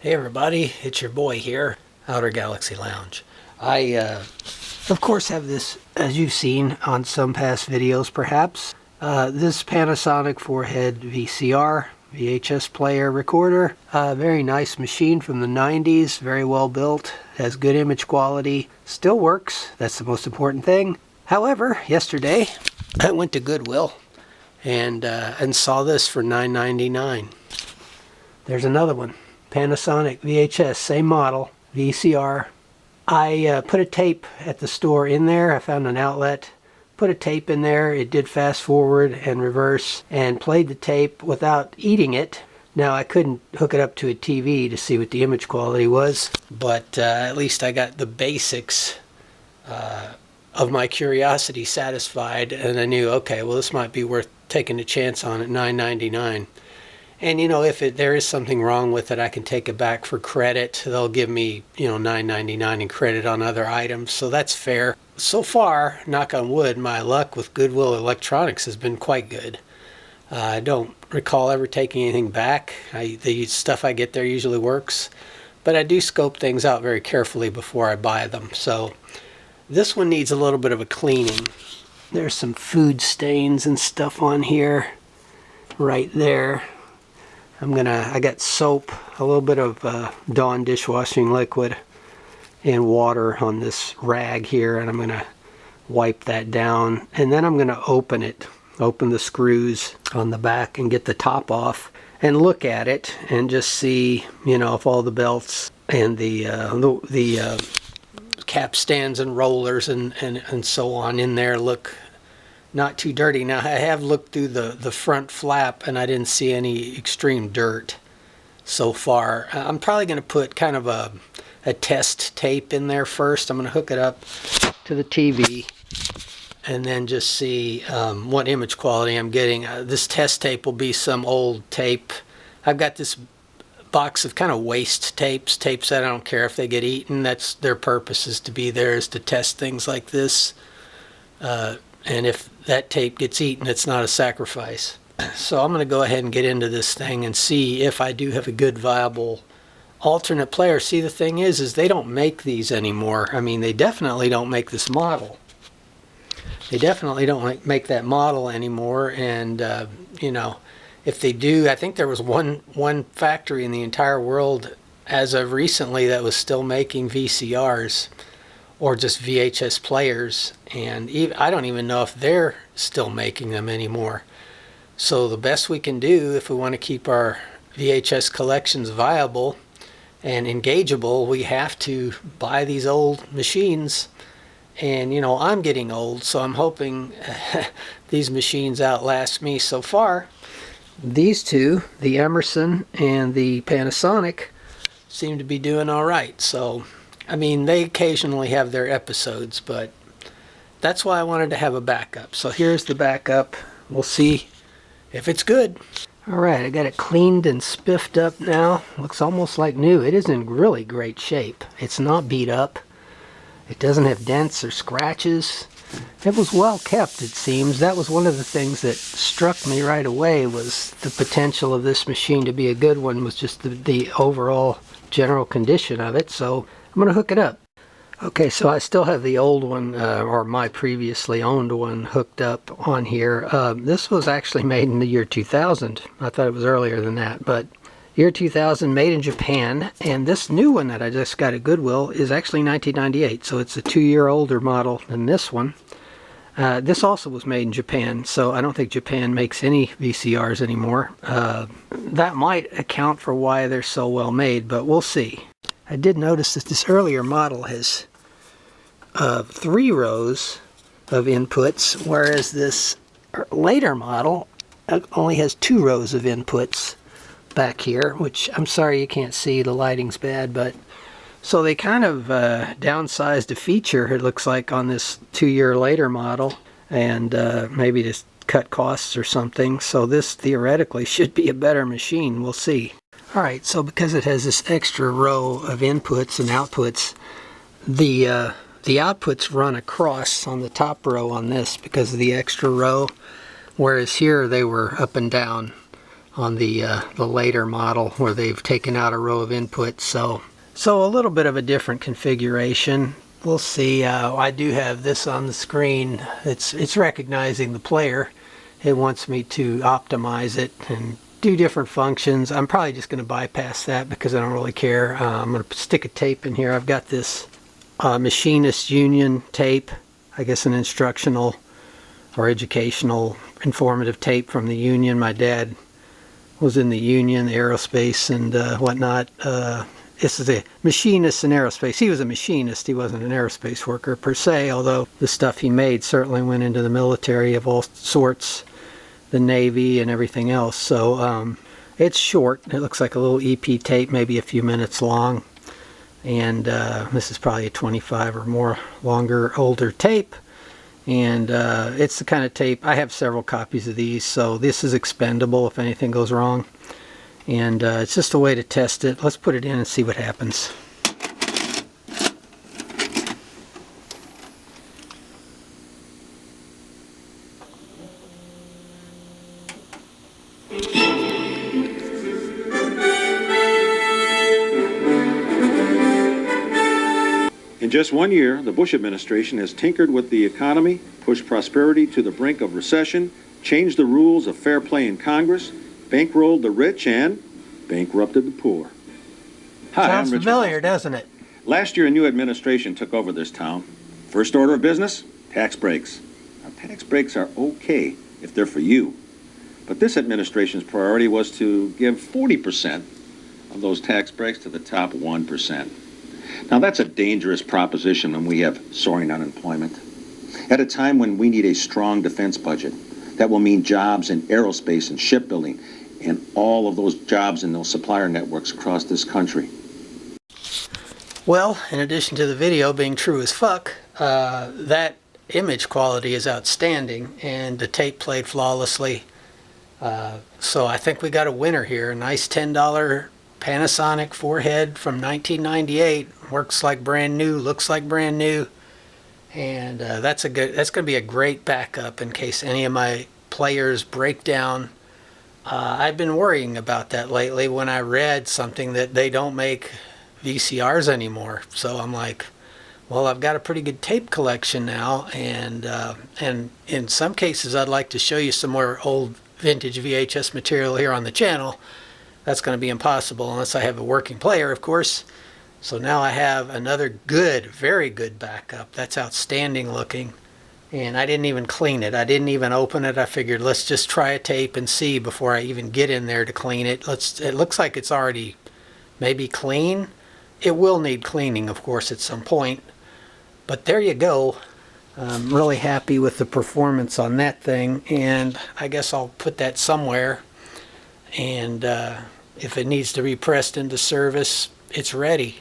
Hey everybody, it's your boy here, Outer Galaxy Lounge. I, of course, have this, as you've seen on some past videos perhaps, this Panasonic 4-head VCR, VHS Player recorder. Very nice machine from the 90s, very well built, has good image quality, still works, that's the most important thing. However, yesterday I went to Goodwill and saw this for $9.99. There's another one. Panasonic VHS, same model, VCR. I put a tape at the store in there. I found an outlet, put a tape in there. It did fast forward and reverse and played the tape without eating it. Now I couldn't hook it up to a TV to see what the image quality was, but at least I got the basics of my curiosity satisfied, and I knew, okay, well, this might be worth taking a chance on at $9.99. And, you know, if there is something wrong with it, I can take it back for credit. They'll give me, you know, $9.99 in credit on other items, so that's fair. So far, knock on wood, my luck with Goodwill Electronics has been quite good. I don't recall ever taking anything back. The stuff I get there usually works, but I do scope things out very carefully before I buy them. So this one needs a little bit of a cleaning. There's some food stains and stuff on here, right there. I got soap, a little bit of Dawn dishwashing liquid and water on this rag here, and I'm going to wipe that down, and then I'm going to open the screws on the back and get the top off and look at it and just see, you know, if all the belts and the cap stands and rollers and so on in there look not too dirty. Now, I have looked through the front flap and I didn't see any extreme dirt so far. I'm probably going to put kind of a test tape in there first. I'm going to hook it up to the TV and then just see what image quality I'm getting. This test tape will be some old tape. I've got this box of kind of waste tapes that I don't care if they get eaten. That's their purpose, is to be there, is to test things like this. And if that tape gets eaten, it's not a sacrifice. So I'm going to go ahead and get into this thing and see if I do have a good, viable alternate player. See, the thing is they don't make these anymore. I mean, they definitely don't make this model. They definitely don't make that model anymore. And, you know, if they do, I think there was one factory in the entire world as of recently that was still making VCRs. Or just VHS players, and I don't even know if they're still making them anymore. So the best we can do if we want to keep our VHS collections viable and engageable, we have to buy these old machines. And, you know, I'm getting old, so I'm hoping these machines outlast me. So far, these two, the Emerson and the Panasonic, seem to be doing all right. So I mean, they occasionally have their episodes, but that's why I wanted to have a backup. So here's the backup. We'll see if it's good. All right, I got it cleaned and spiffed up now. Looks almost like new. It is in really great shape. It's not beat up. It doesn't have dents or scratches. It was well kept, it seems. That was one of the things that struck me right away, was the potential of this machine to be a good one, was just the overall general condition of it. So I'm going to hook it up. Okay, so I still have the old one, or my previously owned one, hooked up on here. This was actually made in the year 2000. I thought it was earlier than that, but year 2000, made in Japan. And this new one that I just got at Goodwill is actually 1998, so it's a 2-year older model than this one. This also was made in Japan, so I don't think Japan makes any VCRs anymore. That might account for why they're so well made, but we'll see. I did notice that this earlier model has 3 rows of inputs, whereas this later model only has 2 rows of inputs back here, which I'm sorry you can't see, the lighting's bad, but so they kind of downsized a feature, it looks like, on this 2-year later model, and maybe to cut costs or something. So this theoretically should be a better machine. We'll see. Alright, so because it has this extra row of inputs and outputs, the outputs run across on the top row on this because of the extra row, whereas here they were up and down. on the later model where they've taken out a row of inputs. So a little bit of a different configuration. We'll see. I do have this on the screen. It's recognizing the player. It wants me to optimize it and do different functions. I'm probably just going to bypass that because I don't really care. I'm going to stick a tape in here. I've got this Machinist Union tape, I guess an instructional or educational informative tape from the Union. My dad was in the Union, the aerospace and whatnot. This is a machinist in aerospace. He was a machinist. He wasn't an aerospace worker per se, although the stuff he made certainly went into the military of all sorts, the Navy and everything else. So it's short. It looks like a little EP tape, maybe a few minutes long. And this is probably a 25 or more older tape. And it's the kind of tape, I have several copies of these, so this is expendable if anything goes wrong. And it's just a way to test it. Let's put it in and see what happens. In just 1 year, the Bush administration has tinkered with the economy, pushed prosperity to the brink of recession, changed the rules of fair play in Congress, bankrolled the rich, and bankrupted the poor. Hi, Sounds I'm Rich familiar, Walsh. doesn't it? Last year, a new administration took over this town. First order of business, tax breaks. Now, tax breaks are okay if they're for you. But this administration's priority was to give 40% of those tax breaks to the top 1%. Now, that's a dangerous proposition when we have soaring unemployment. At a time when we need a strong defense budget, that will mean jobs in aerospace and shipbuilding and all of those jobs in those supplier networks across this country. Well, in addition to the video being true as fuck, that image quality is outstanding and the tape played flawlessly. So I think we got a winner here. A nice $10 Panasonic forehead from 1998. Works like brand new, looks like brand new. And that's going to be a great backup in case any of my players break down. I've been worrying about that lately when I read something that they don't make VCRs anymore. So I'm like, well, I've got a pretty good tape collection now, and in some cases I'd like to show you some more old vintage VHS material here on the channel. That's going to be impossible unless I have a working player, of course. So now I have another good, very good backup. That's outstanding looking. And I didn't even clean it. I didn't even open it. I figured let's just try a tape and see before I even get in there to clean it. It looks like it's already maybe clean. It will need cleaning, of course, at some point. But there you go. I'm really happy with the performance on that thing. And I guess I'll put that somewhere. And if it needs to be pressed into service, it's ready.